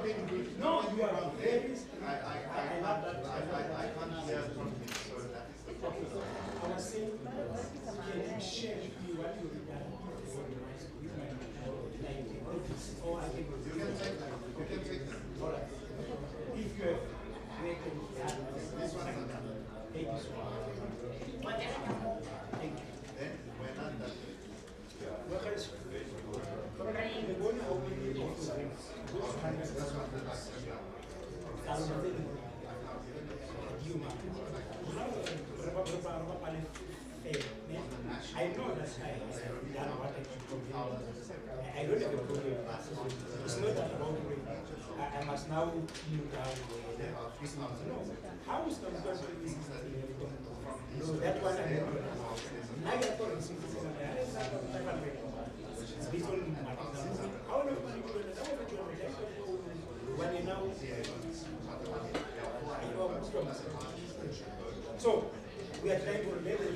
No, you are very. I can't hear something, so that is the problem. I was saying, can you share with me what you have done with my or I can You can take them. You can take them. All right. If you have making This one is done. thank you so much. Thank you. Then we're not done. What else? The one opening of the rings. Those hundreds. That's what the last I know that I have done what I can do. I don't have a problem. It's not that wrong way. I must now kneel down. No. How is the person doing no, that one I don't know. I got for it's based on how long do you do that? When you now so we are trying to level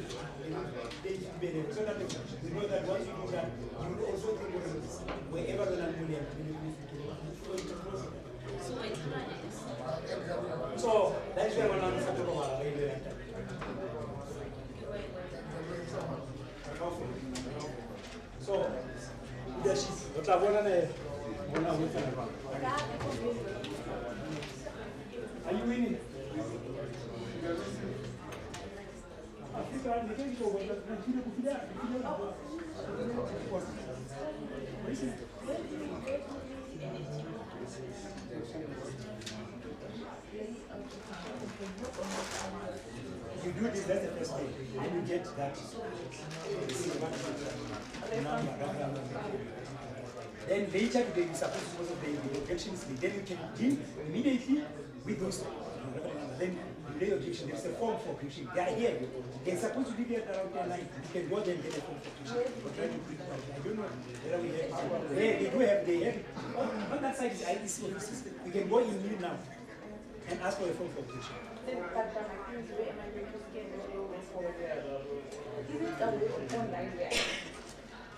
so that we know that once you do that, you will also think wherever the land will so that is why one answer to so leadership what I want are you winning? You do this, that's the first thing, and you get that. Then later today you supposed to the objections, then you can deal immediately with those. Then you lay objection, there's a form for objection. They are here. They're supposed to be there around 10 9. You can go there and get a form for objection. I don't know whether we have they do have they have on that side is IEC offices. We can go in here now and ask for a form for objection.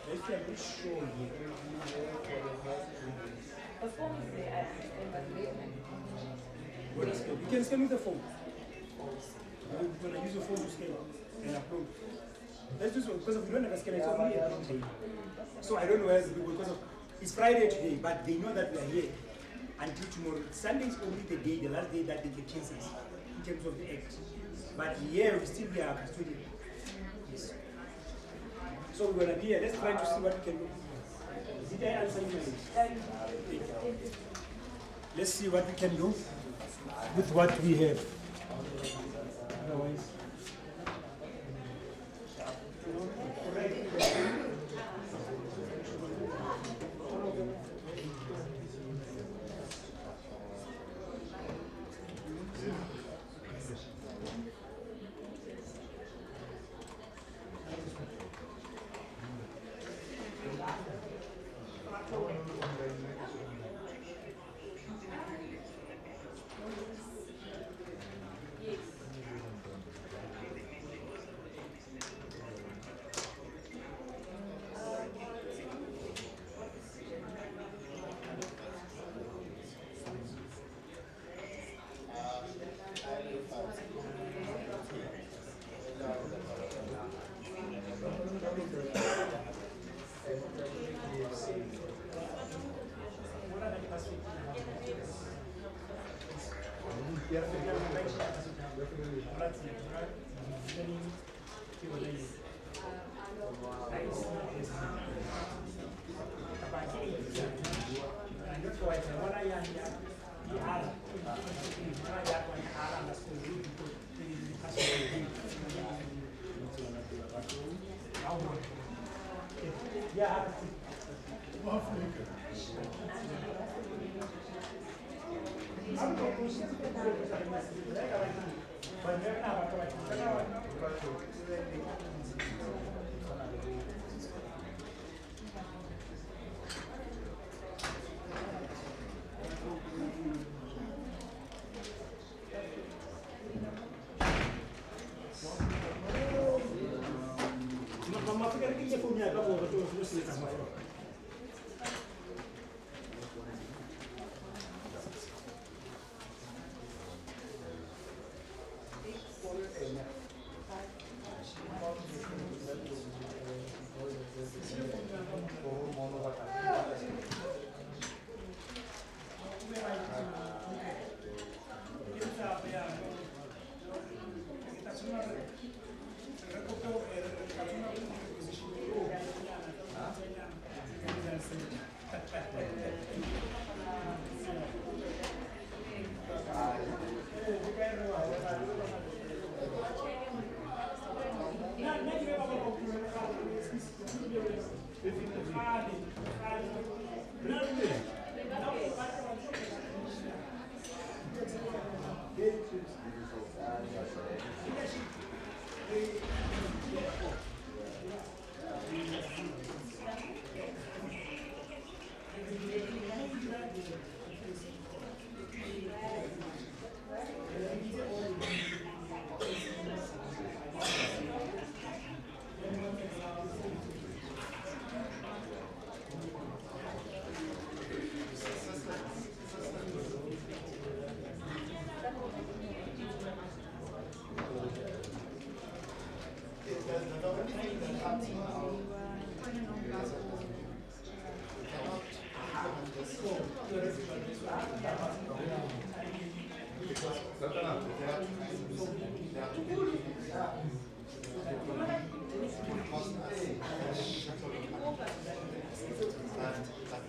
Let's I'm not sure here. The form is there, You can scan with the phone. You're going to use your phone to scan and upload. Let's do so because if we don't have a scanner, it's only a day. So I don't know where the people because it's Friday today, but they know that we are here until tomorrow. Sunday is only the day, the last day that they get chances in terms of the act. But here we still be our custodian. Yes. So we're going to be here. Let's try to see what we can do. Did I answer you? Let's see what we can do with what we have. Otherwise,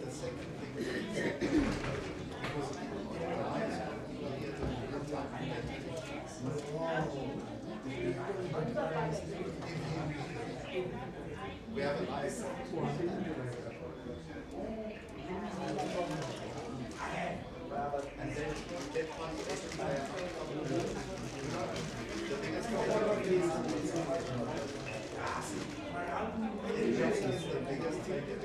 the second thing, we have a nice and then that one is the biggest failure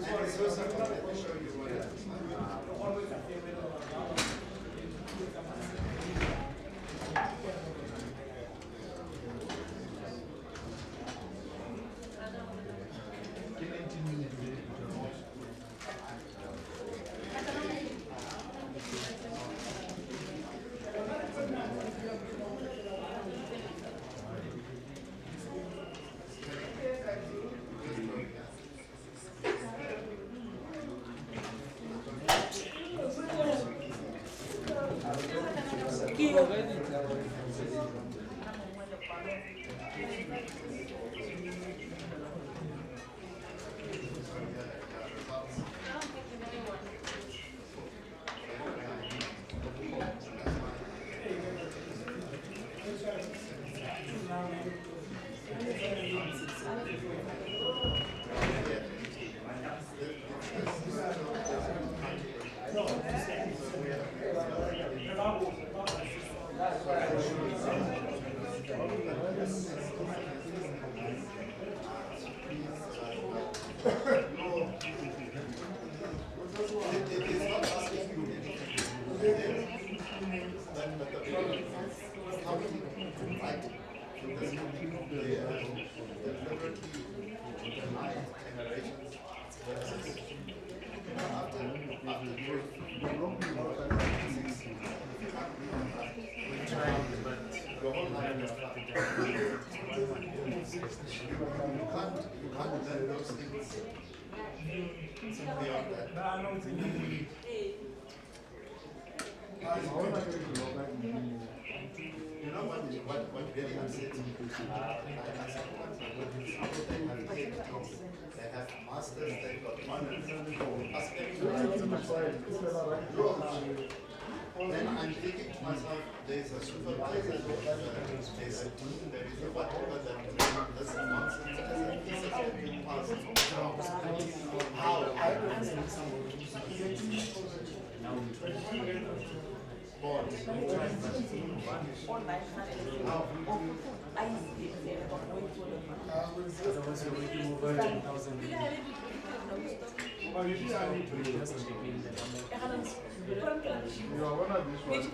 and it's so simple. Let me show you what it is. You know what really upsets me? They have masters, they've got honors. Then I'm thinking to myself, there's a supervisor, there's a dean, there is a whatever, that this nonsense as a piece of every past. How? Board. Otherwise, you're making over 10,000. Well, usually I need to just begin the number. You are one of these ones.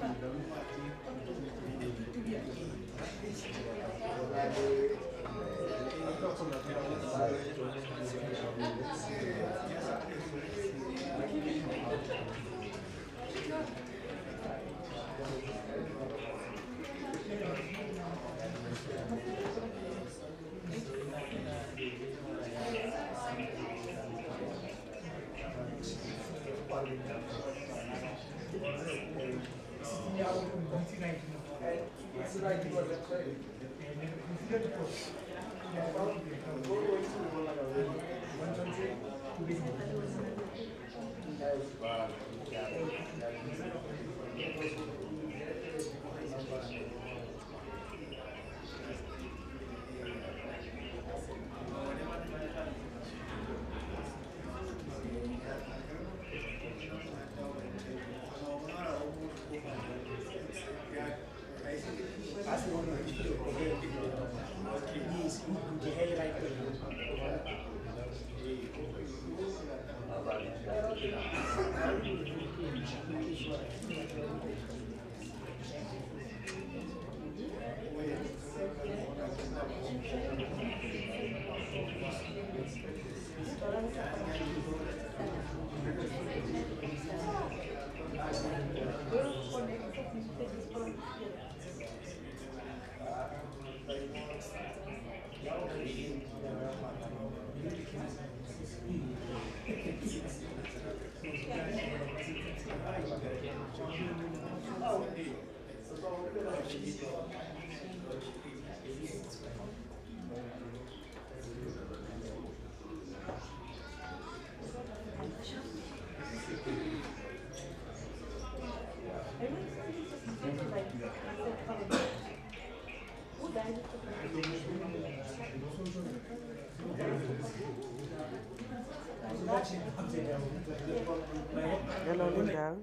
Hello, Linda.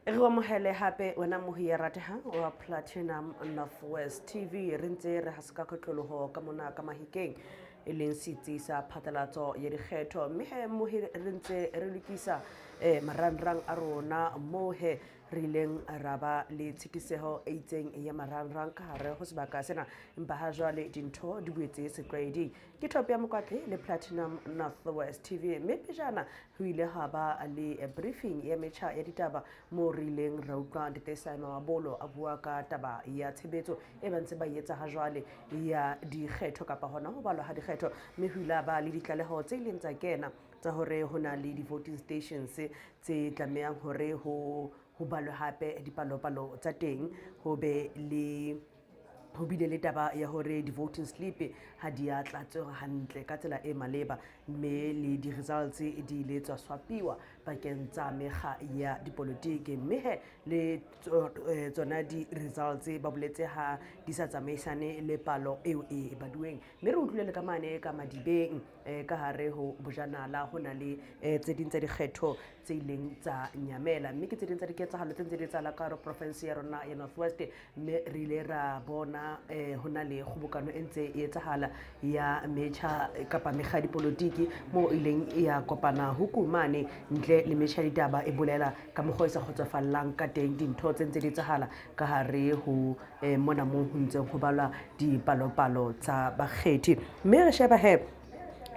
Re wa mohele hape wena mohi rateha wa Platinum Northwest TV re ntse re hasaka khotloloho ka mona ka mahikeng e leng setsi sa phatlalatso ya dikgetho mme he mohi re ntse re lokisa marangrang a rona mo he re ileng ra ba le tshitiseho e itseng ya marangrang ka hare ho sebaka sena empa ha jwale dintho di boetse setlwaeding ke Top ya Mokoatle le Platinum Northwest TV mme pejana ho ile ha ba le briefing ya metjha ya ditaba mo re ileng ra utlwa Ditesana Mabolo a bua ka taba ya tshebetso e bantse ba etsa ha jwale ya dikgetho kapa hona ho balwa ha dikgetho mme ho ile ba le ditlaleho tse ileng tsa kena tsa hore ho na le di-voting stations tse tlamehang hore ho balwe hape dipalopalo tsa teng ho be le ho bile le taba ya hore di-voting slip ha di a tlatswa hantle ka tsela e maleba mme le di-results di ile tsa swapiwa bakeng tsa mekga ya dipolotiki mme he le tsona di-results ba boletse ha di sa tsamaisane le palo eo e baduweng mme re utlwile le ka mane ka madibeng ka hare ho bojanala ho na le tse ding tsa dikgetho tse ileng tsa nyamela mme ke tse ding tsa diketsahalo tse ntse di tsala ka hare province ya rona ya Northwest mme re ile ra bona ho na le kgobokano e ntse e etsahala ya metjha kapa mekga dipolotiki mo ileng ya kopana hukumane ntle le metjha ditaba e bolela ka mokgwa e sa kgotsofallang ka teng dintho tse ntse di etsahala ka hare ho mona mo ho ntseng ho balwa dipalopalo tsa bakgethi mme re sheba he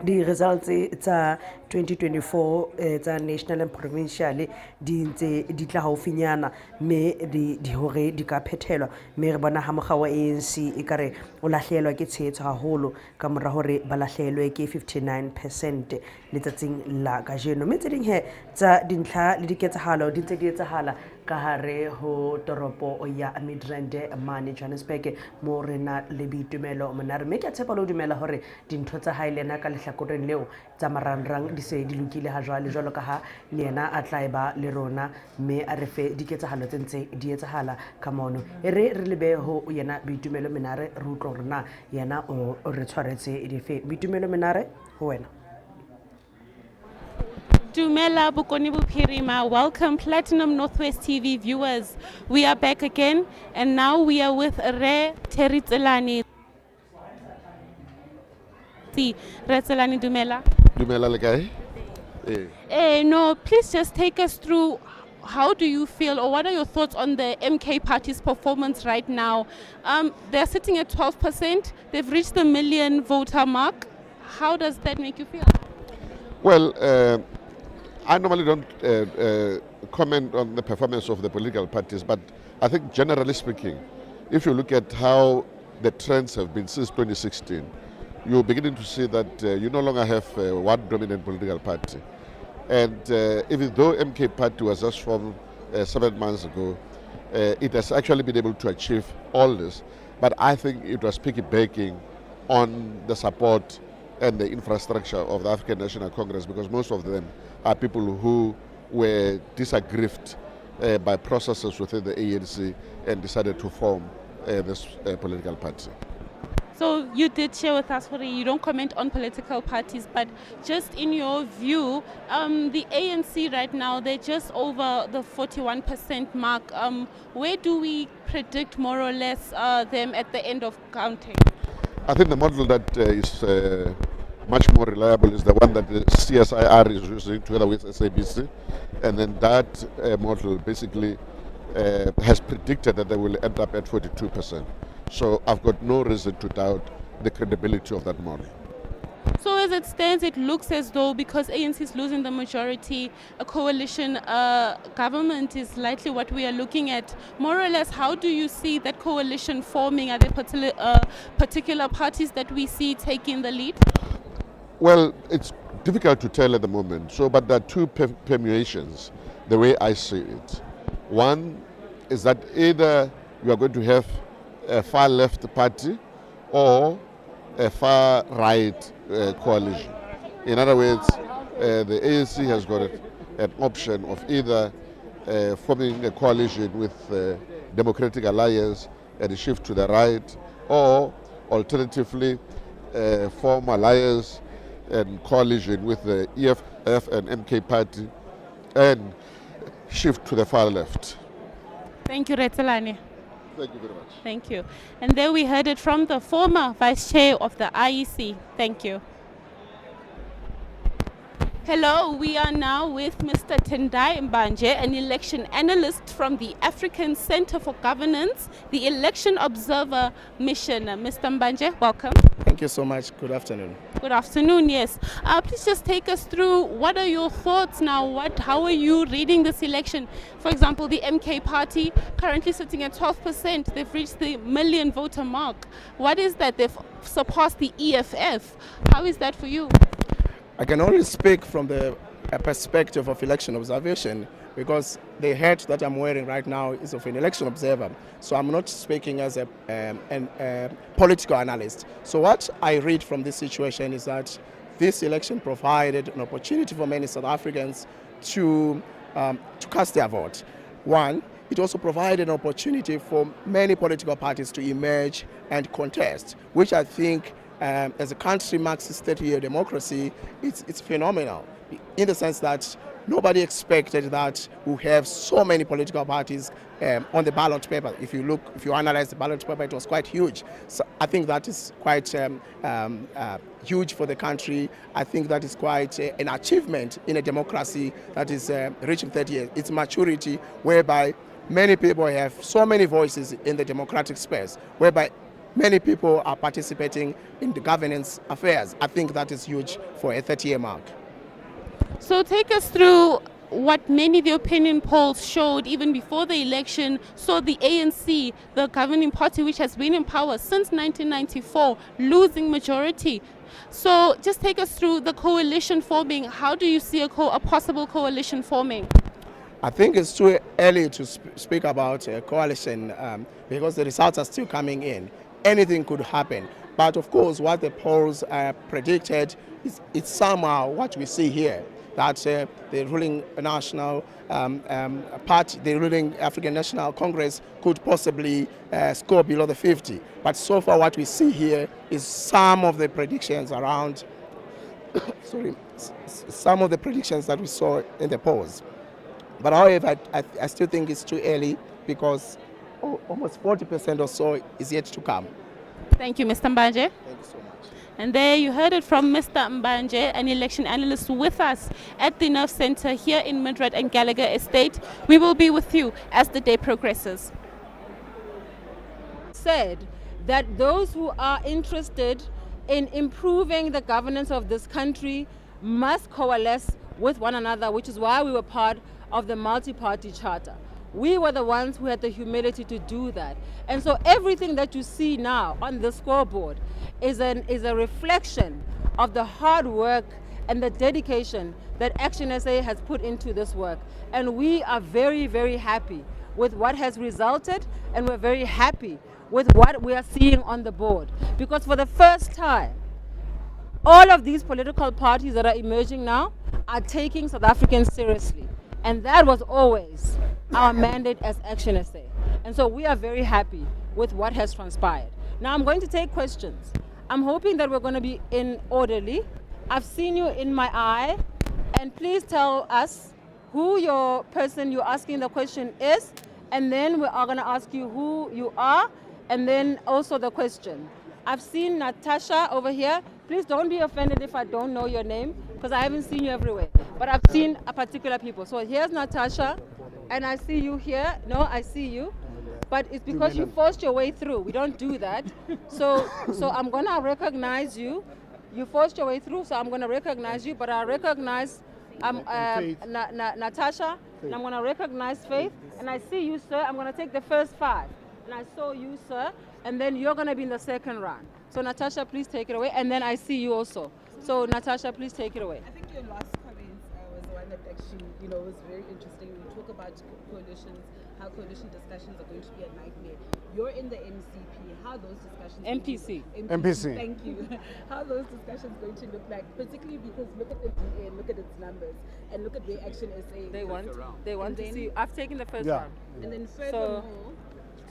di-results tsa 2024 tsa national and provincial di ntse di tla haufinyana mme di hore di ka phethelwa mme re bona ha mogga wa ANC e kare o lahlehelwa ke tshehetso haholo ka mora hore ba lahlehelwe ke 59% letsatsing la kajeno mme tse ding he tsa dintlha le diketsahalo di ntse di etsahala ka hare ho toropo ya Midrand mane Johannesburg mo rena le boitumelo monare mme ke tshepa le dumela hore dintho tsa hae lena ka lehlakoreng leo tsa marangrang di se di lokile ha jwalo ka ha le yena a tla ba le rona mme a re fe diketsahalo tse ntse di etsahala ka mono re lebe ho yena boitumelo menare re utlwa rona yena o re tshwaretse dife boitumelo menare ho wena. Dumela Bokoni Buphirima, welcome Platinum Northwest TV viewers. We are back again and now we are with Rethabile. Rethabile Dumela. Dumela le kae? No, please just take us through how do you feel or what are your thoughts on the MK party's performance right now? They're sitting at 12%, they've reached the 1 million voter mark. How does that make you feel? Well, I normally don't comment on the performance of the political parties, but I think generally speaking, if you look at how the trends have been since 2016, you're beginning to see that you no longer have one dominant political party. And even though MK party was just formed 7 months ago, it has actually been able to achieve all this. But I think it was piggybacking on the support and the infrastructure of the African National Congress, because most of them are people who were disaggrieved by processes within the ANC and decided to form this political party. So you did share with us, Hori, you don't comment on political parties, but just in your view, the ANC right now, they're just over the 41% mark. Where do we predict more or less them at the end of counting? I think the model that is much more reliable is the one that the CSIR is using together with SABC, and then that model basically has predicted that they will end up at 42%. So I've got no reason to doubt the credibility of that model. So as it stands, it looks as though because ANC is losing the majority, a coalition government is likely what we are looking at. More or less, how do you see that coalition forming? Are there particular parties that we see taking the lead? Well, it's difficult to tell at the moment. So, but there are two permutations, the way I see it. One is that either you are going to have a far left party or a far right coalition. In other words, the ANC has got an option of either forming a coalition with Democratic Alliance and a shift to the right, or alternatively form alliance and coalition with the EFF and MK party and shift to the far left. Thank you, Rethabile. Thank you very much. Thank you. And there we heard it from the former vice chair of the IEC. Thank you. Hello, we are now with Mr. Tendai Mbanje, an election analyst from the African Center for Governance, the Election Observer Mission. Mr. Mbanje, welcome. Thank you so much. Good afternoon. Good afternoon, yes. Please just take us through what are your thoughts now? How are you reading this election? For example, the MK party currently sitting at 12%. They've reached the million voter mark. What is that? They've surpassed the EFF. How is that for you? I can only speak from the perspective of election observation because the hat that I'm wearing right now is of an election observer. So I'm not speaking as a political analyst. So what I read from this situation is that this election provided an opportunity for many South Africans to cast their vote. One, it also provided an opportunity for many political parties to emerge and contest, which I think as a country marks its 30-year democracy, it's phenomenal in the sense that nobody expected that we have so many political parties on the ballot paper. If you analyze the ballot paper, it was quite huge. So I think that is quite huge for the country. I think that is quite an achievement in a democracy that is reaching 30 years. It's maturity whereby many people have so many voices in the democratic space, whereby many people are participating in the governance affairs. I think that is huge for a 30-year mark. So take us through what many of the opinion polls showed even before the election, saw the ANC, the governing party which has been in power since 1994, losing majority. So just take us through the coalition forming. How do you see a possible coalition forming? I think it's too early to speak about a coalition because the results are still coming in. Anything could happen. But of course, what the polls predicted is it's somehow what we see here, that the ruling national party, the ruling African National Congress could possibly score below the 50. But so far what we see here is some of the predictions around, some of the predictions that we saw in the polls. But however, I still think it's too early because almost 40% or so is yet to come. Thank you, Mr. Mbanje. Thank you so much. And there you heard it from Mr. Mbanje, an election analyst with us at the Nerve Center here in Midrand and Gallagher Estate. We will be with you as the day progresses. Said that those who are interested in improving the governance of this country must coalesce with one another, which is why we were part of the multi-party charter. We were the ones who had the humility to do that. And so everything that you see now on the scoreboard is a reflection of the hard work and the dedication that Action SA has put into this work. And we are very, very happy with what has resulted, and we're very happy with what we are seeing on the board. Because for the first time, all of these political parties that are emerging now are taking South Africans seriously. And that was always our mandate as Action SA. And so we are very happy with what has transpired. Now I'm going to take questions. I'm hoping that we're going to be in orderly. I've seen you in my eye, and please tell us who your person you're asking the question is, and then we are going to ask you who you are, and then also the question. I've seen Natasha over here. Please don't be offended if I don't know your name, because I haven't seen you everywhere. But I've seen a particular people. So here's Natasha, and I see you here. No, I see you. But it's because you forced your way through. We don't do that. So I'm going to recognize you. You forced your way through, so I'm going to recognize you, but I recognize Natasha, and I'm going to recognize Faith, and I see you, sir. I'm going to take the first 5, and I saw you, sir, and then you're going to be in the second round. So Natasha, please take it away, and then I see you also. So Natasha, please take it away. I think your last comment was the one that actually, was very interesting. We talk about coalitions, how coalition discussions are going to be a nightmare. You're in the MCP. How those discussions? MPC. MPC. Thank you. How those discussions going to look like? Particularly because look at the DA, look at its numbers, and look at where Action SA. They want to see. I've taken the first round. And then furthermore.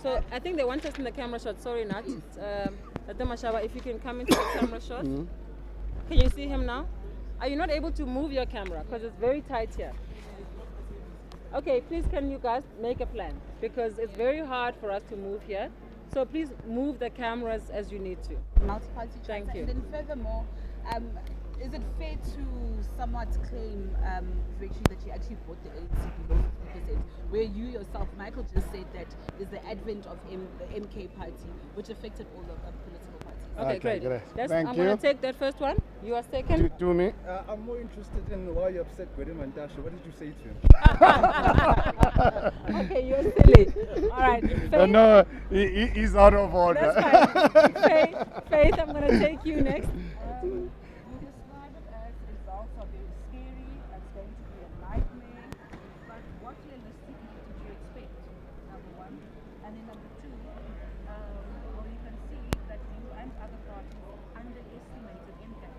So I think they want us in the camera shot. Sorry, Nat. Mashaba, if you can come into the camera shot. Can you see him now? Are you not able to move your camera? Because it's very tight here. Okay, please can you guys make a plan? Because it's very hard for us to move here. So please move the cameras as you need to. Multi-party Thank you. And then furthermore, is it fair to somewhat claim, Rachel, that you actually bought the ANC below 50%, where you yourself, Michael, just said that is the advent of the MK party, which affected all of the political parties? Okay, great. Thank I'm you. going to take that first one. You are second. To me. I'm more interested in why you upset Gwedim and Tasha. What did you say to him? Okay, you're silly. All right. Faith, No, he's out of order. that's fine. Faith, I'm going to take you next. You describe it as results are very scary, it's going to be a nightmare, but what realistically did you expect, number one? And then number two, well, you can see that you and other parties underestimated impact.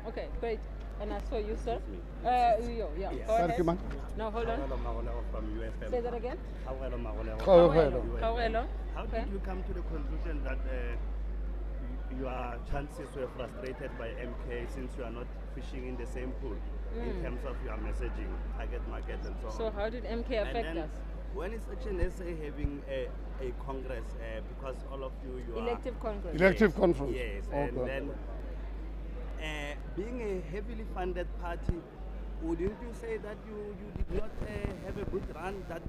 Okay, great. And I saw you, sir. Go ahead. No, hold on. From UFM. Say that again. How Okay. did you come to the conclusion that your chances were frustrated by MK since you are not fishing in the same pool in terms of your messaging, target market and so on? So how did MK affect us? When is Action SA having a congress? Because all of you are... Elective congress. Elective conference. Yes, Okay. and then being a heavily funded party, wouldn't you say that you did not have a good run, that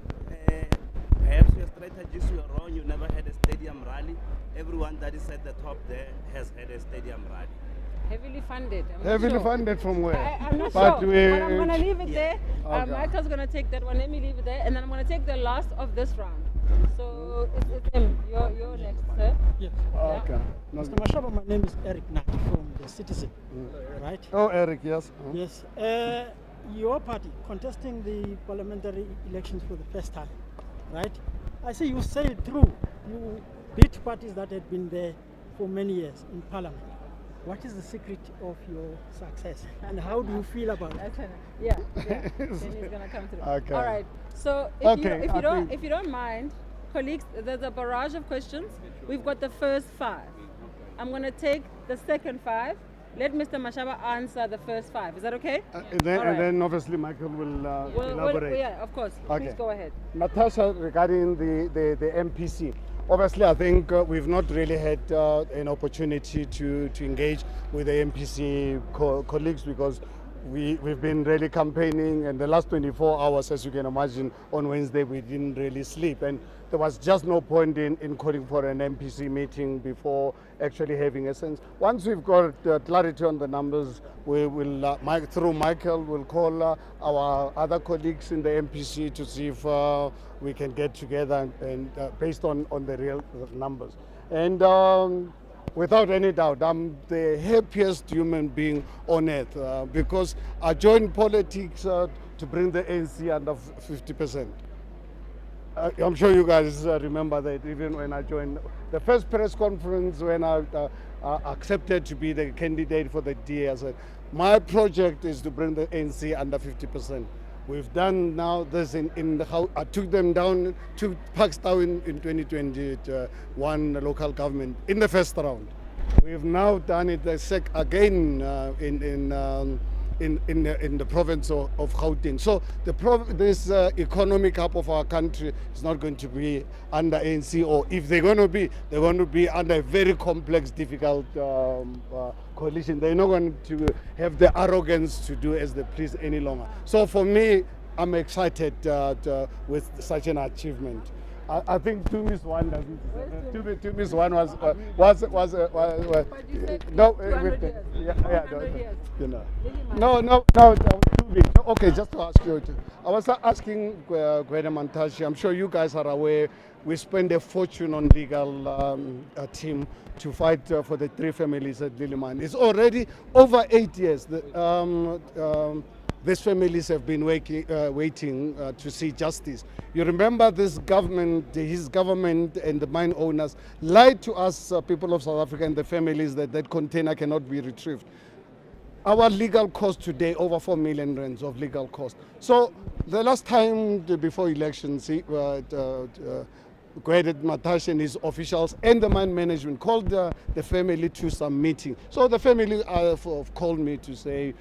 perhaps your strategies were wrong, you never had a stadium rally? Everyone that is at the top there has had a stadium rally. Heavily funded. Heavily funded from where? I'm not But sure, we- but I'm going to leave it there. Okay. Michael's going to take that one. Let me leave it there. And then I'm going to take the last of this round. So it's him. You're next, sir. Yes. Okay. Mr. Mashaba, my name is Eric Nati from the Citizen, right? Oh, Eric, yes. Yes. Your party contesting the parliamentary elections for the first time, right? I see you sailed through. You beat parties that had been there for many years in parliament. What is the secret of your success, and how do you feel about it? Yeah. Then he's gonna come through. Okay. All right. So if you don't mind, colleagues, there's a barrage of questions. We've got the first 5. I'm gonna take the second 5. Let Mr. Mashaba answer the first 5. Is that okay? And then obviously Michael will elaborate. Yeah, of course. Okay. Please go ahead. Natasha, regarding the MPC, obviously I think we've not really had an opportunity to engage with the MPC colleagues because we've been really campaigning, and the last 24 hours, as you can imagine, on Wednesday we didn't really sleep, and there was just no point in calling for an MPC meeting before actually having a sense. Once we've got clarity on the numbers, we will, through Michael, we'll call our other colleagues in the MPC to see if we can get together and based on the real numbers. And without any doubt, I'm the happiest human being on earth because I joined politics to bring the ANC under 50%. I'm sure you guys remember that even when I joined the first press conference when I accepted to be the candidate for the DA, I said, my project is to bring the ANC under 50%. We've done now this in how I took them down to Pakistan in 2021 local government in the first round. We've now done it again in the province of Gauteng. So this economic hub of our country is not going to be under ANC, or if they're going to be under a very complex, difficult coalition. They're not going to have the arrogance to do as they please any longer. So for me, I'm excited with such an achievement. I think 2 Miss 1 doesn't. 2 Miss 1 was no. You know. No, too big. Okay, just to ask you, I was asking Gwede Mantashe, I'm sure you guys are aware, we spent a fortune on legal team to fight for the 3 families at Liliman. It's already over 8 years. These families have been waiting to see justice. You remember this government, his government and the mine owners lied to us, people of South Africa and the families, that that container cannot be retrieved. Our legal cost today, over 4 million rands of legal cost. So the last time before elections, Gwede Mantashe and his officials and the mine management called the family to some meeting. So the family have called me to say,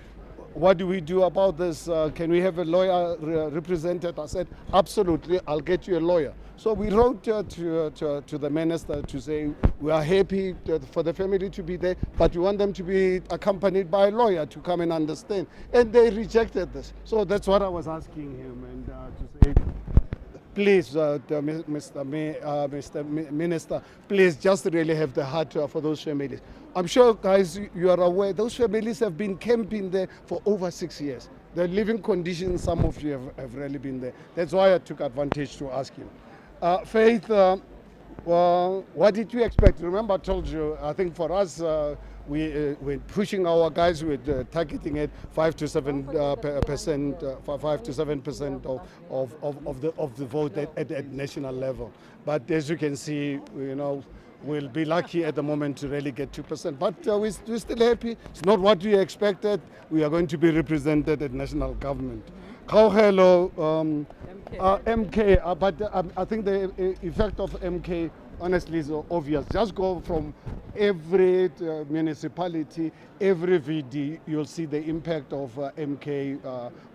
what do we do about this? Can we have a lawyer represented? I said, absolutely, I'll get you a lawyer. So we wrote to the minister to say, we are happy for the family to be there, but we want them to be accompanied by a lawyer to come and understand. And they rejected this. So that's what I was asking him, and to say, please, Mr. Minister, please just really have the heart for those families. I'm sure, guys, you are aware, those families have been camping there for over 6 years. The living conditions, some of you have really been there. That's why I took advantage to ask you. Faith, well, what did you expect? Remember, I told you, I think for us, we're pushing our guys with targeting it 5 to 7%, 5 to 7% of the vote at national level. But as you can see, you know, we'll be lucky at the moment to really get 2%. But we're still happy. It's not what we expected. We are going to be represented at national government. Kauhelo, MK, but I think the effect of MK honestly is obvious. Just go from every municipality, every VD, you'll see the impact of MK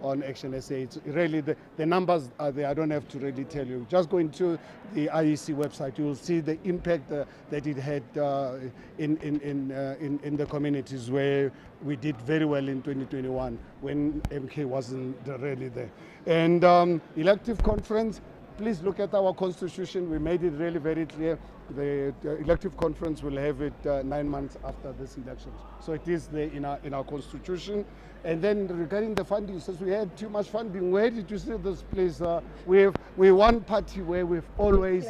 on Action SA. It's really, the numbers are there, I don't have to really tell you. Just go into the IEC website, you will see the impact that it had in the communities where we did very well in 2021 when MK wasn't really there. And elective conference, please look at our constitution. We made it really very clear. The elective conference will have it 9 months after this election. So it is there in our constitution. And then regarding the funding, since we had too much funding, where did you see this place? We're one party where we've always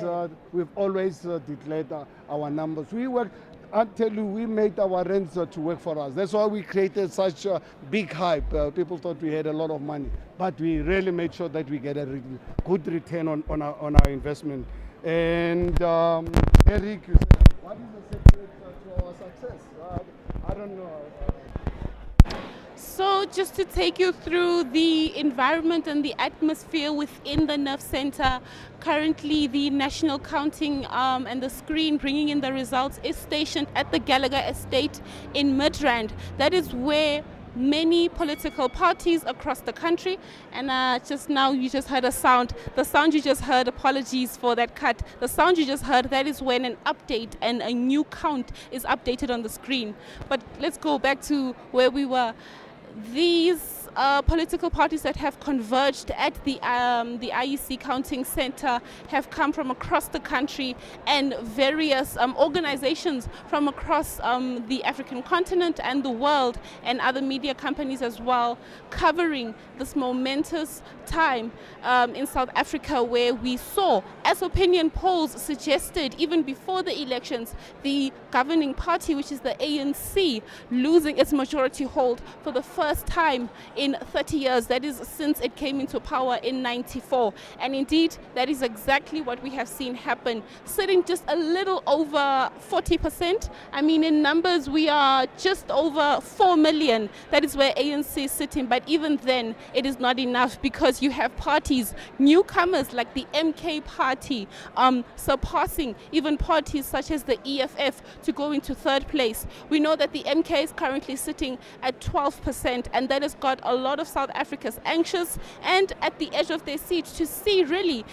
declared our numbers. We work. I tell you, we made our rents to work for us. That's why we created such a big hype. People thought we had a lot of money, but we really made sure that we get a good return on our investment. And Eric, you said, what is the secret to our success? I don't know. So just to take you through the environment and the atmosphere within the Nerve Center, currently the national counting and the screen bringing in the results is stationed at the Gallagher Estate in Midrand. That is where many political parties across the country, and just now you just heard a sound. The sound you just heard, apologies for that cut. The sound you just heard, that is when an update and a new count is updated on the screen. But let's go back to where we were. These political parties that have converged at the IEC counting center have come from across the country, and various organizations from across the African continent and the world, and other media companies as well, covering this momentous time in South Africa, where we saw, as opinion polls suggested even before the elections, the governing party, which is the ANC, losing its majority hold for the first time in 30 years. That is since it came into power in '94. And indeed, that is exactly what we have seen happen, sitting just a little over 40%. I mean, in numbers, we are just over 4 million. That is where ANC is sitting. But even then, it is not enough, because you have parties, newcomers like the MK party, surpassing even parties such as the EFF to go into third place. We know that the MK is currently sitting at 12%, and that has got a lot of South Africans anxious and at the edge of their seat to see really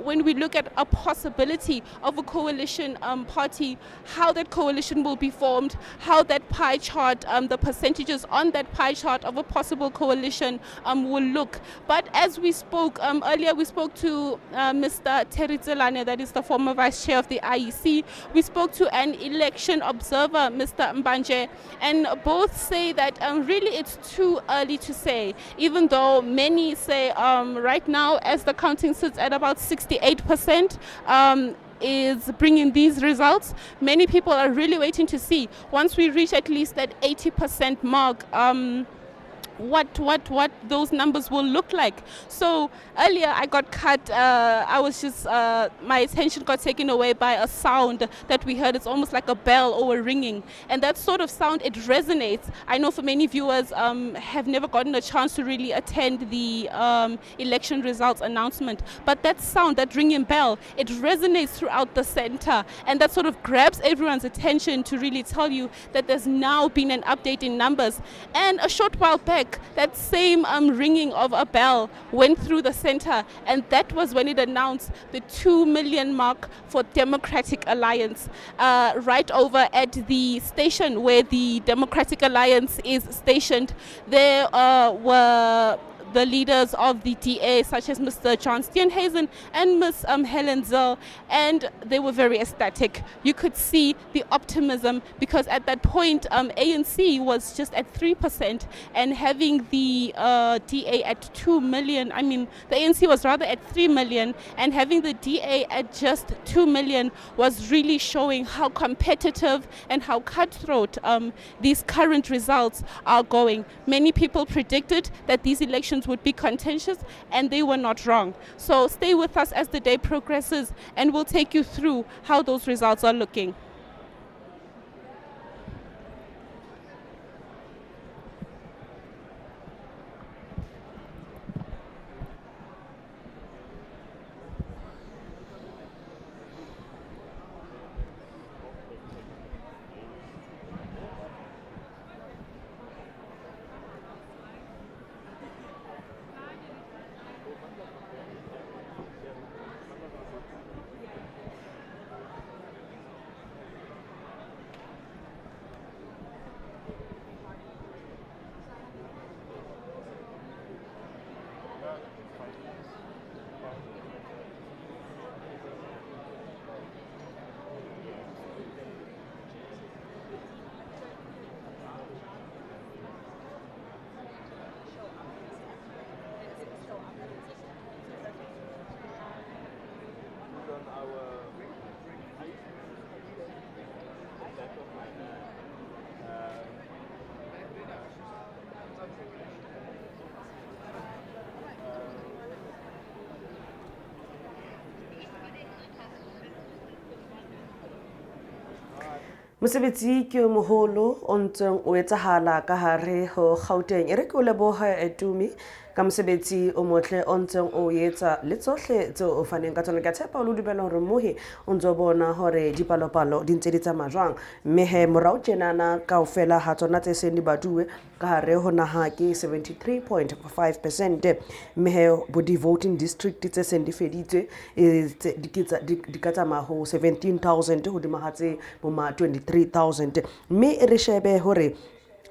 when we look at a possibility of a coalition party, how that coalition will be formed, how that pie chart, the percentages on that pie chart of a possible coalition will look. But as we spoke earlier, we spoke to Mr. Terry Tselane, that is the former vice chair of the IEC. We spoke to an election observer, Mr. Mbanje, and both say that really it's too early to say, even though many say right now, as the counting sits at about 68%, is bringing these results. Many people are really waiting to see, once we reach at least that 80% mark, what those numbers will look like. So earlier I got cut, I was just, my attention got taken away by a sound that we heard. It's almost like a bell or a ringing. And that sort of sound, it resonates. I know for many viewers have never gotten a chance to really attend the election results announcement. But that sound, that ringing bell, it resonates throughout the center. And that sort of grabs everyone's attention to really tell you that there's now been an update in numbers. And a short while back, that same ringing of a bell went through the center, and that was when it announced the 2 million mark for Democratic Alliance. Right over at the station where the Democratic Alliance is stationed, there were the leaders of the DA, such as Mr. John Steenhuisen and Ms. Helen Zell, and they were very ecstatic. You could see the optimism, because at that point, ANC was just at 3%, and having the DA at 2 million, I mean, the ANC was rather at 3 million, and having the DA at just 2 million was really showing how competitive and how cutthroat these current results are going. Many people predicted that these elections would be contentious, and they were not wrong. So stay with us as the day progresses, and we'll take you through how those results are looking. Mosebetsi ke moholo o ntseng o etsahala ka hare ho Gauteng. E re ke o leboha Etumi ka mosebetsi o motle o ntseng o etsa le tsohle tseo o faneng ka tsona. Ke tshepa o dumela hore mohe o ntse bona hore dipalopalo di ntse di tsamaya jwang, mme he morao tjenana kaofela ha tsona tse seng di baduwe ka hare ho naha ke 73.5%, mme he bo di voting district tse seng di feditswe di ka tsamaya ho 17,000 hodima ha tse bo ma 23,000, mme re shebe hore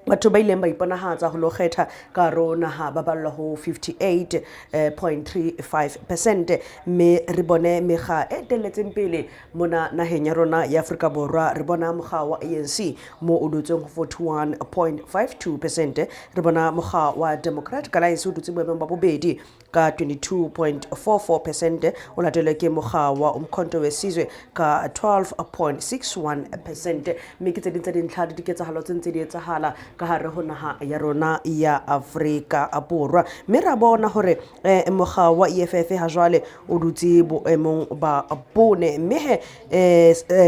batho ba ileng ba iponahatsa ho lo kgetha ka rona ha ba balla ho 58.35%, mme re bone mekga e teletseng pele mona naheng ya rona ya Afrika Borwa. Re bona mokga wa ANC mo o dutseng ho 41.52%, re bona mokga wa Democratic Alliance o dutseng boemong ba bobedi ka 22.44%, o latelwa ke mokga wa Umkhonto weSizwe ka 12.61%, mme ke tse ding tsa dintlha di diketsahalo tse ntse di etsahala ka hare ho naha ya rona ya Afrika Borwa. Mme ra bona hore mokga wa EFF ha jwale o dutse boemong ba bone, mme he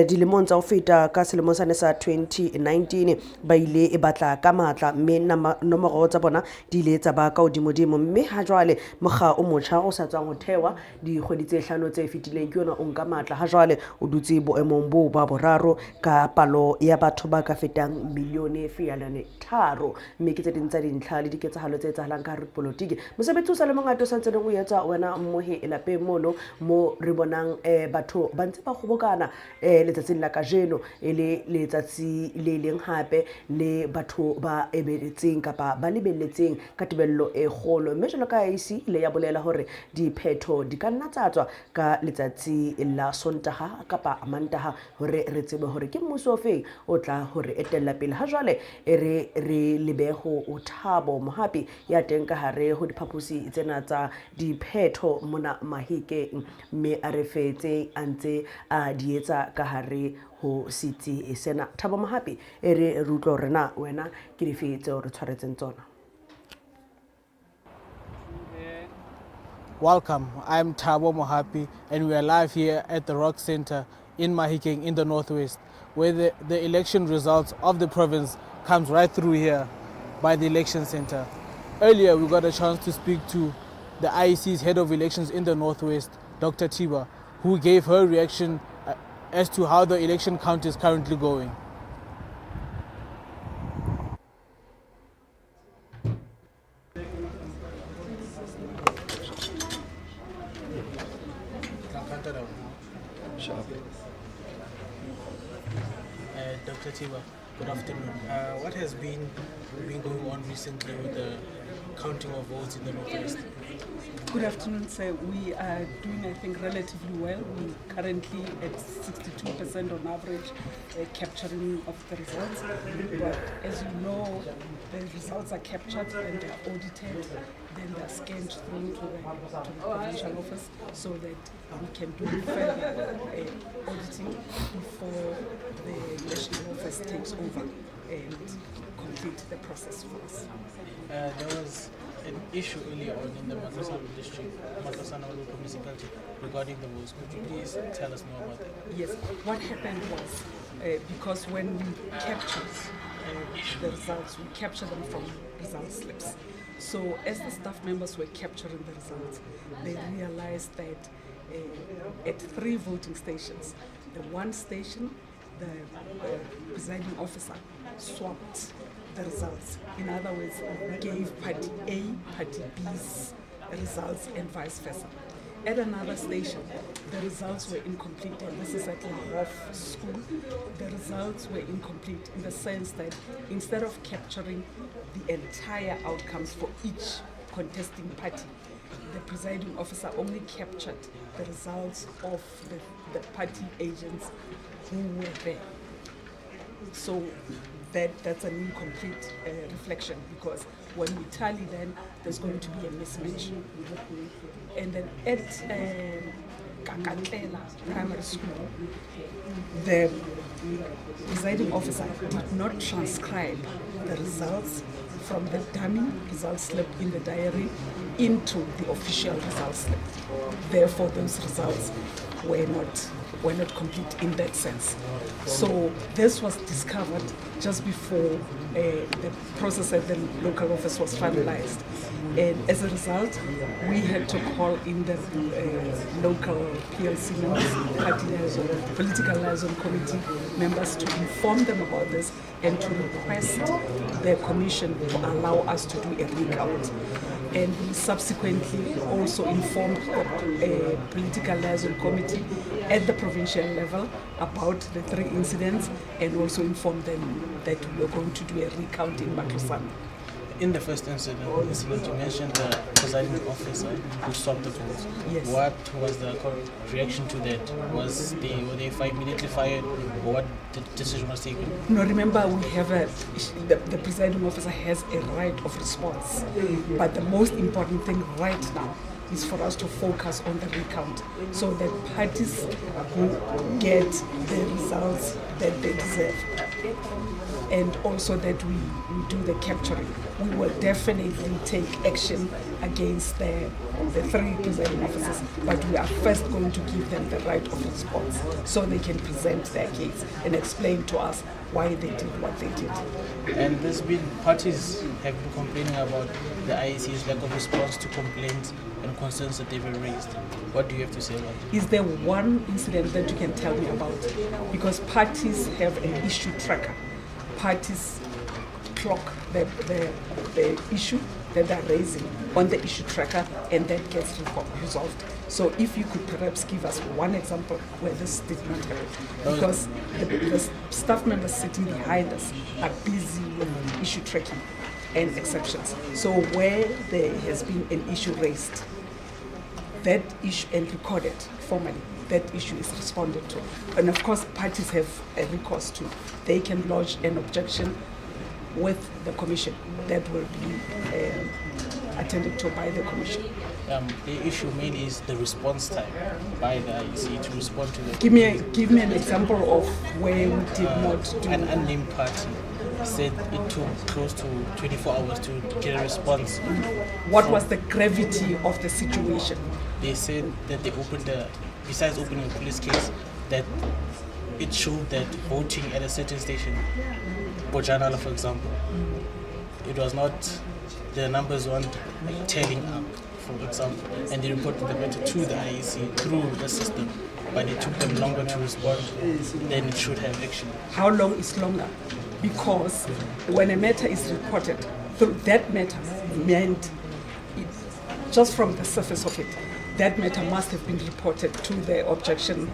dilemong tsa ho feta ka selemong sa 2019 ba ile e batla ka matla, mme nomoro tsa bona di ile tsa ba ka hodimodimo, mme ha jwale mokga o motjha o sa tswang ho thewa dikgwedi tse 5 tse fetileng ke yona o nka matla. Ha jwale o dutse boemong bo ba boraro ka palo ya batho ba ka fetang milione tharo mme ke tse ding tsa dintlha le diketsahalo tse etsahalang ka hare polotiki mosebetsi o sa le mongata o santse o etsa wena mmohi lapeng mono mo re bonang batho ba ntse ba kgobokana letsatsing la kajeno le letsatsi le leng hape le batho ba ebeletseng kapa ba lebelletseng ka tebello e kgolo mme jwalo ka IEC le ya bolela hore diphetho di ka nna tsa tswa ka letsatsi la Sontaha kapa Mantaha hore re tsebe hore ke mmuso ofeng o tla hore etella pele ha jwale re lebeho o Thabo Mohapi ya teng ka hare ho diphapusi tsena tsa diphetho mona Mahikeng mme a re fetse a ntse a di etsa ka hare ho sitsi sena. Thabo Mohapi re rutlo rena wena ke dife tseo re tshwaretseng tsona. Welcome, I'm Thabo Mohapi and we are live here at the ROC Center in Mahikeng in the Northwest, where the election results of the province comes right through here by the election center. Earlier we got a chance to speak to the IEC's head of elections in the Northwest, Dr. Tiba, who gave her reaction as to how the election count is currently going. Dr. Tiba, good afternoon. What has been going on recently with the counting of votes in the Northwest? Good afternoon, sir. We are doing, I think, relatively well. We're currently at 62% on average capturing of the results. But as you know, the results are captured and they are audited, then they're scanned through to the provincial office so that we can do further auditing before the national office takes over and complete the process for us. There was an issue earlier on in the Mokoatle district, Mokoatle municipality, regarding the votes. Could you please tell us more about that? Yes. What happened was, because when we captured the results, we captured them from result slips. So as the staff members were capturing the results, they realized that at 3 voting stations, the one station, the presiding officer swapped the results. In other words, gave Party A, Party B's results and vice versa. At another station, the results were incomplete, and this is at Lahore School. The results were incomplete in the sense that instead of capturing the entire outcomes for each contesting party, the presiding officer only captured the results of the party agents who were there. So that's an incomplete reflection, because when we tally, then there's going to be a mismatch. And then at Kakatlela Primary School, the presiding officer did not transcribe the results from the dummy result slip in the diary into the official result slip. Therefore, those results were not complete in that sense. So this was discovered just before the process at the local office was finalized. And as a result, we had to call in the local PLC members, party liaison, political liaison committee members to inform them about this and to request the commission to allow us to do a recount. And we subsequently also informed the political liaison committee at the provincial level about the 3 incidents, and also informed them that we are going to do a recount in Matlosana. In the first incident, you mentioned the presiding officer who stopped the votes. Yes. What was the reaction to that? Were they immediately fired, or what decision was taken? No, remember, we have the presiding officer has a right of response. But the most important thing right now is for us to focus on the recount, so that parties who get the results that they deserve, and also that we do the capturing. We will definitely take action against the 3 presiding officers, but we are first going to give them the right of response so they can present their case and explain to us why they did what they did. And there's been parties have been complaining about the IEC's lack of response to complaints and concerns that they've raised. What do you have to say about it? Is there one incident that you can tell me about? Because parties have an issue tracker. Parties clock the issue that they're raising on the issue tracker, and that gets resolved. So if you could perhaps give us one example where this did not happen, because the staff members sitting behind us are busy with issue tracking and exceptions. So where there has been an issue raised, that issue and recorded formally, that issue is responded to. And of course, parties have a recourse too. They can lodge an objection with the commission that will be attended to by the commission. The issue mainly is the response time by the IEC to respond to the... Give me an example of where we did not do... An unnamed party said it took close to 24 hours to get a response. What was the gravity of the situation? They said that they opened besides opening a police case, that it showed that voting at a certain station, Bojanala for example, it was not, the numbers weren't like tallying up, for example, and they reported the matter to the IEC through the system, but it took them longer to respond than it should have actually. How long is longer? Because when a matter is reported, that matter meant, just from the surface of it, that matter must have been reported to the objection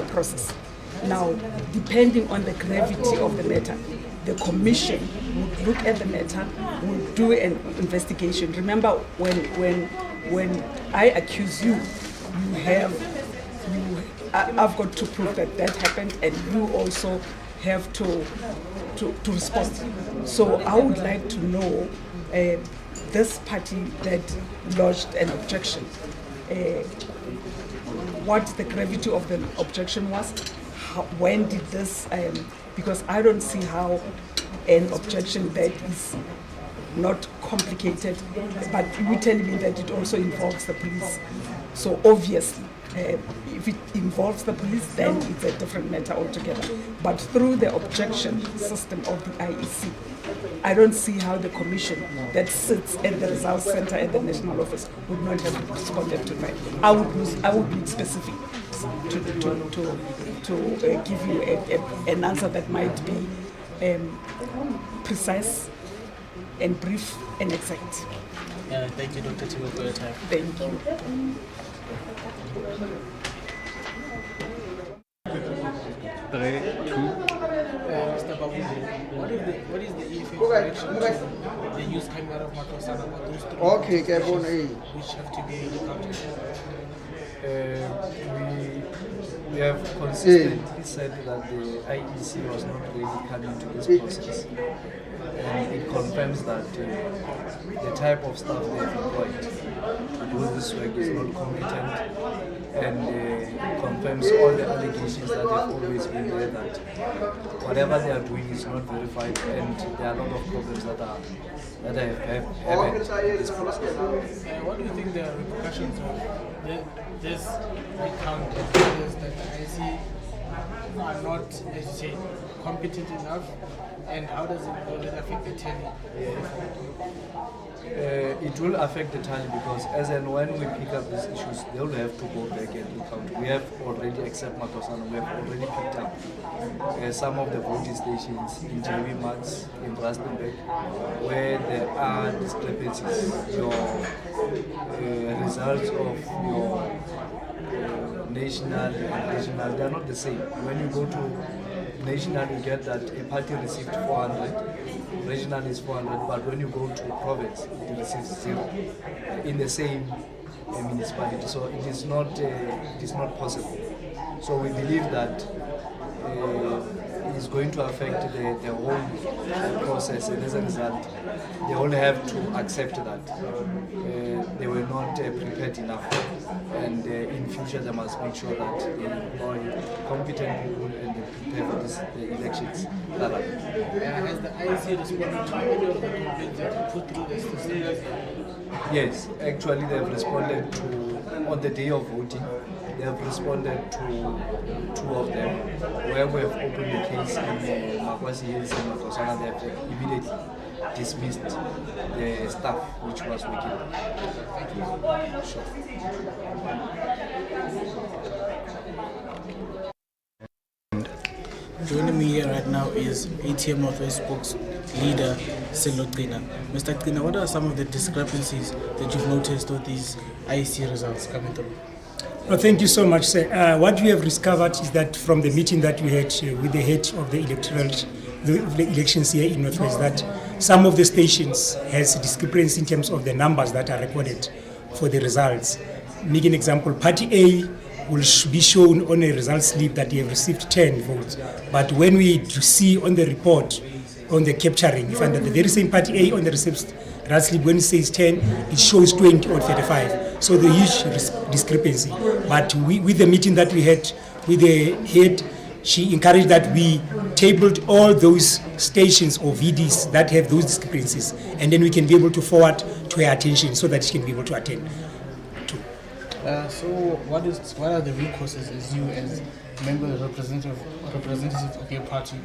process. Now, depending on the gravity of the matter, the commission would look at the matter, would do an investigation. Remember, when I accuse you, I've got to prove that that happened, and you also have to respond. So I would like to know this party that lodged an objection, what the gravity of the objection was, when did this, because I don't see how an objection that is not complicated, but you tell me that it also involves the police. So obviously, if it involves the police, then it's a different matter altogether. But through the objection system of the IEC, I don't see how the commission that sits at the results center at the national office would not have responded to that. I would need specific to give you an answer that might be precise and brief and exact. Thank you, Dr. Tiwa, for your time. Thank you. 3, 2. Mr. Babuze, what is the effect of action to the use camera of Mokoatle about those three which have to be accounted We have consistently said that the IEC was not really coming to this process, and it confirms that the type of staff they have employed to do this work is not competent, and confirms all the allegations that have always been there, that whatever they are doing is not verified, and there are a lot of problems that have happened in this process. What do you think the repercussions of this recount is that the IEC are not, as you say, competent enough, and how does it affect the tally? It will affect the tally, because as and when we pick up these issues, they will have to go back and count. We have already, except Mokoatle, we have already picked up some of the voting stations in JV Mats, in Rustenburg, where there are discrepancies. Your results of your national and regional, they are not the same. When you go to national, you get that a party received 400, regional is 400, but when you go to province, it receives 0 in the same municipality. So it is not possible. So we believe that it is going to affect the whole process, and as a result, they all have to accept that they were not prepared enough, and in future they must make sure that they employ competent people and they prepare for the elections. Has the IEC responded to any of the complaints that you put through the system? Yes, actually they have responded to, on the day of voting, they have responded to 2 of them, where we have opened the case in Makwasi Hills and Mokoatle. They have immediately dismissed the staff which was working. Thank you. Sure. Joining me here right now is ATM Northwest Spokes leader, Selo Qina. Mr. Qina, what are some of the discrepancies that you've noticed with these IEC results coming through? Well, thank you so much, sir. What we have discovered is that from the meeting that we had with the head of the elections here in Northwest, that some of the stations has discrepancy in terms of the numbers that are recorded for the results. Make an example, Party A will be shown on a result slip that they have received 10 votes. But when we see on the report, on the capturing, you find that the very same Party A on the result slip, when it says 10, it shows 20 or 35. So the huge discrepancy. But with the meeting that we had with the head, she encouraged that we tabled all those stations or VDs that have those discrepancies, and then we can be able to forward to her attention so that she can be able to attend. So what are the recourses as you as member representative of your party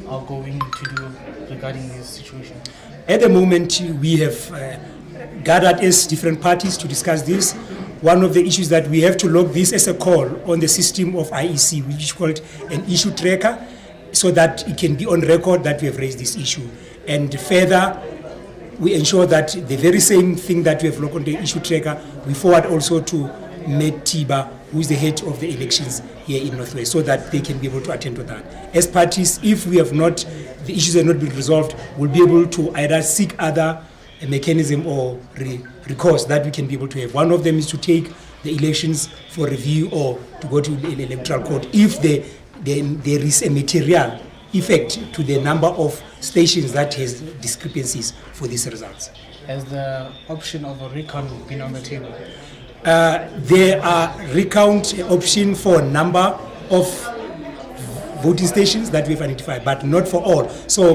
are going to do regarding this situation? At the moment, we have gathered as different parties to discuss this. One of the issues that we have to log this as a call on the system of IEC, which is called an issue tracker, so that it can be on record that we have raised this issue. And further, we ensure that the very same thing that we have logged on the issue tracker, we forward also to Tiba, who is the head of the elections here in Northwest, so that they can be able to attend to that. As parties, if the issues have not been resolved, we'll be able to either seek other mechanism or recourse that we can be able to have. One of them is to take the elections for review or to go to the electoral court if there is a material effect to the number of stations that has discrepancies for these results. Has the option of a recount been on the table? There are recount option for a number of voting stations that we've identified, but not for all.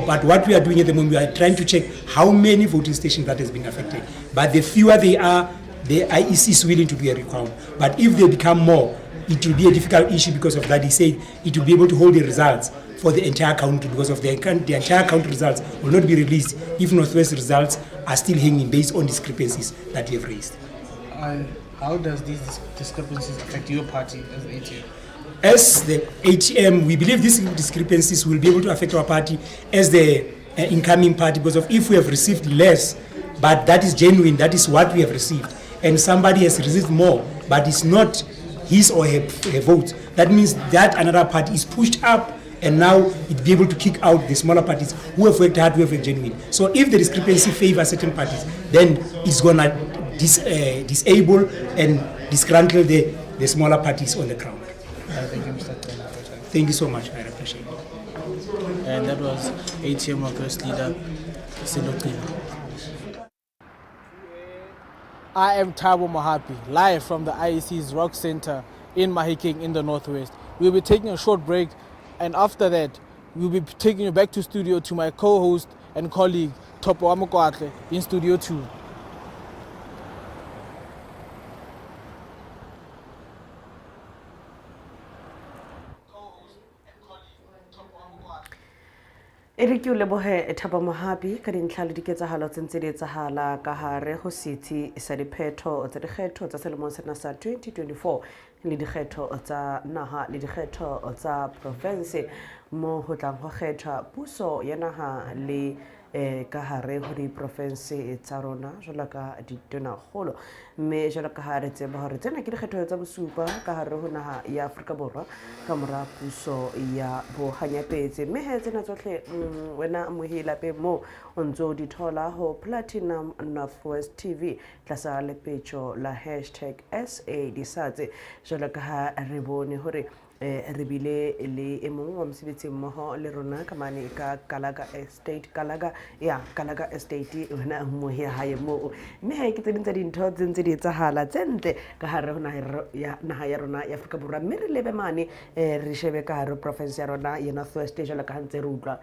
But what we are doing at the moment, we are trying to check how many voting stations that has been affected. But the fewer they are, the IEC is willing to do a recount. But if they become more, it will be a difficult issue because of that. He said it will be able to hold the results for the entire country because of the entire country results will not be released if Northwest results are still hanging based on discrepancies that we have raised. How does these discrepancies affect your party as ATM? As the ATM, we believe these discrepancies will be able to affect our party as the incoming party, because of if we have received less, but that is genuine, that is what we have received, and somebody has received more, but it's not his or her vote, that means that another party is pushed up, and now it be able to kick out the smaller parties who have worked hard, who have worked genuine. So if the discrepancy favors certain parties, then it's going to disable and disgruntle the smaller parties on the ground. Thank you, Mr. Qina. Thank you so much. I appreciate it. And that was ATM Northwest leader, Selo Qina. I am Thabo Mohapi, live from the IEC's ROC Center in Mahikeng in the Northwest. We'll be taking a short break, and after that, we'll be taking you back to studio to my co-host and colleague, Topo Mokoatle, in Studio 2. Ere ke o lebohe Thabo Mohapi ka dintlha le diketsahalo tse ntse di etsahala ka hare ho setsi sa diphetho tsa dikgetho tsa selemong sena sa 2024 le dikgetho tsa naha le dikgetho tsa province mo ho tlang ho kgethwa puso ya naha le ka hare ho di province tsa rona jwalo ka ditonakgolo, mme jwalo ka ha re tseba hore tsena ke dikgetho tsa bosupa ka hare ho naha ya Afrika Borwa ka mora puso ya bohanyapetse, mme he tsena tsohle wena mohelape mo o ntso di thola ho Platinum Northwest TV tlasa lepetjo la #SA disatse jwalo ka ha re bone hore re bile le emong wa mosebetsi mmoho le rona ka mane ka Kalaga Estate wena mo ya hae mo, mme ha ke tse dintho tse ntse di etsahala tse ntle ka hare ho naha ya rona ya Afrika Borwa, mme re lebe mane re shebe ka hare province ya rona ya Northwest jalo ka ntse re utlwa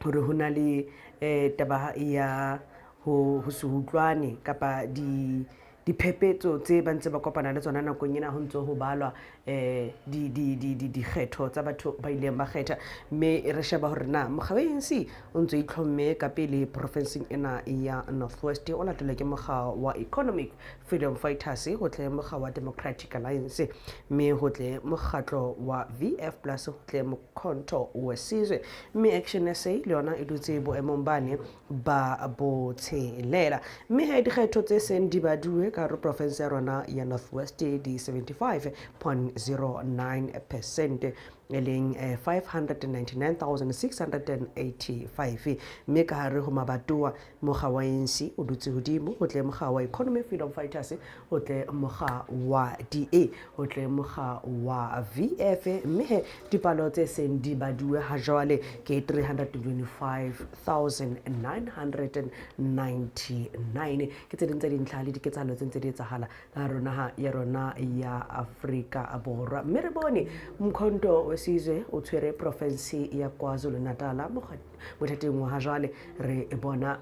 hore ho na le taba ya ho se utlwane kapa diphephetso tse ba ntse ba kopana le tsona nakong ena ho ntso ho balwa dikgetho tsa batho ba ileng ba kgetha mme re sheba hore na mokga wa ANC o ntso itlhomme ka pele provinceng ena ya Northwest o latela ke mokga wa Economic Freedom Fighters ho tle mokga wa Democratic Alliance mme ho tle mokgatlo wa VF plus ho tle mokhonto wa Sizwe mme Action SA le yona e dutse boemong bane ba botshelela mme ha dikgetho tse seng di baduwe ka province ya rona ya Northwest di 75.09% eleng 599,685 mme ka hare ho mabatoa mokga wa ANC o dutse hodimo ho tle mokga wa Economic Freedom Fighters ho tle mokga wa DA ho tle mokga wa VF mme dipalo tse seng di baduwe ha jwale ke 325,999 ke tse ding tsa dintlha le diketsahalo tse ntse di etsahala ka rona ya rona ya Afrika Borwa mme re bone Mkhonto Sizwe o tshwere province ya KwaZulu-Natal mothating wa ha jwale re bona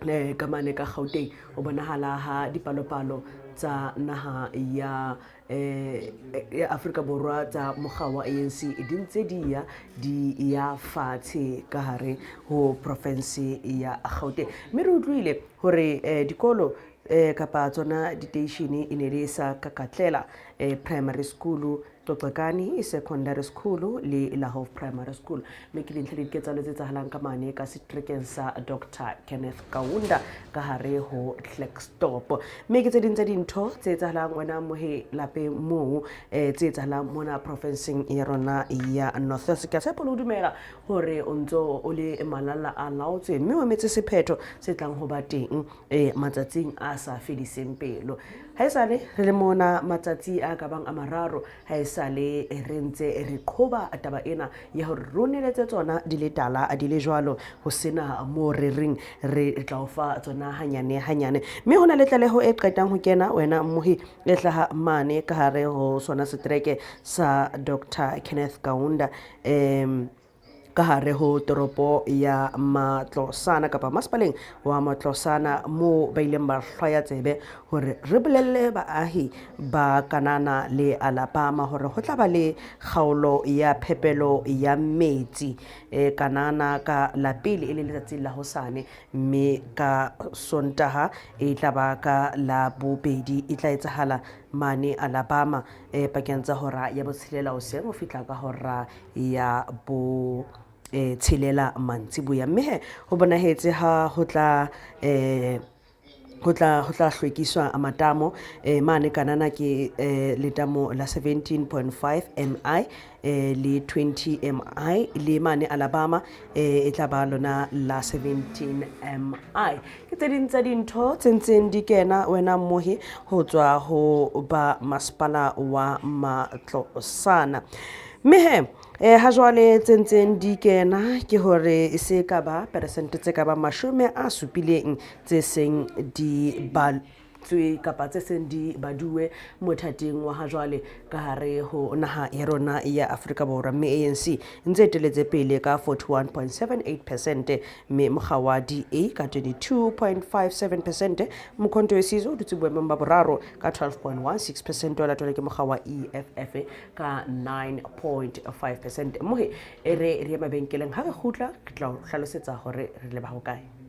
le kamane ka Gauteng o bonahala ha dipalopalo tsa naha ya Afrika Borwa tsa mokga wa ANC di ntse di ya fatshe ka hare ho province ya Gauteng mme re utlwile hore dikolo kapa tsona ditatione e ne le sa kakatlela primary school Toxekani secondary school le Lahove primary school mme ke dintlha di ketsalo tse tsahalang ka mane ka setrekeng sa Dr Kenneth Kaunda ka hare ho Klerksdorp mme ke tse ding tsa dintho tse tsahalang wena mohe lape moo tse tsahalang mona provinceng ya rona ya Northwest ka tshepo le dumela hore o ntso o le malala a laotswe mme o metse sephetho se tlang ho ba teng matsatsing a sa fediseng pelo ha esale re le mona matsatsi a ka bang a mararo ha esale re ntse re qoba taba ena ya hore roneletse tsona di le tala a di le jwalo ho sena mo re ring re tla o fa tsona hanyane mme hona le tlaleho e qetang ho kena wena mmohi e hlaha mane ka hare ho sona setreke sa Dr Kenneth Kaunda ka hare ho toropo ya Matlosana kapa masepaleng wa Matlosana mo ba ileng ba hlwaya tsebe hore re bolelle baahi ba kanana le Alabama hore ho tla ba le kgaolo ya phepelo ya metsi kanana ka la pele e le letsatsi la hosane mme ka Sontaha e tla ba ka la bobedi e tla etsahala mane Alabama pakeng tsa hora ya botshelela hoseng ho fihla ka hora ya bo tshelela mantsiboya mme ho bonahetse ha ho tla hlwekiswa amatamo mane kanana ke letamo la 17.5 mi le 20 mi le mane Alabama e tla ba lona la 17 mi ke tse ding tsa dintho tse ntseng di kena wena mmohi ho tswa ho ba masepala wa Matlosana mme ha jwale tsentseng di kena ke hore e se ka ba persente tse ka ba 70 tse seng di kapa tse seng di baduwe mothating wa ha jwale ka hare ho naha ya rona ya Afrika Borwa mme ANC ntse teletse pele ka 41.78% mme mokga wa DA ka 22.57% Mkhonto Sizwe o dutse boemong ba boraro ka 12.16% wa latela ke mokga wa EFF ka 9.5% mohe re mabenkeleng ha re khutla ke tla hlalosetsa hore re le ba hokae.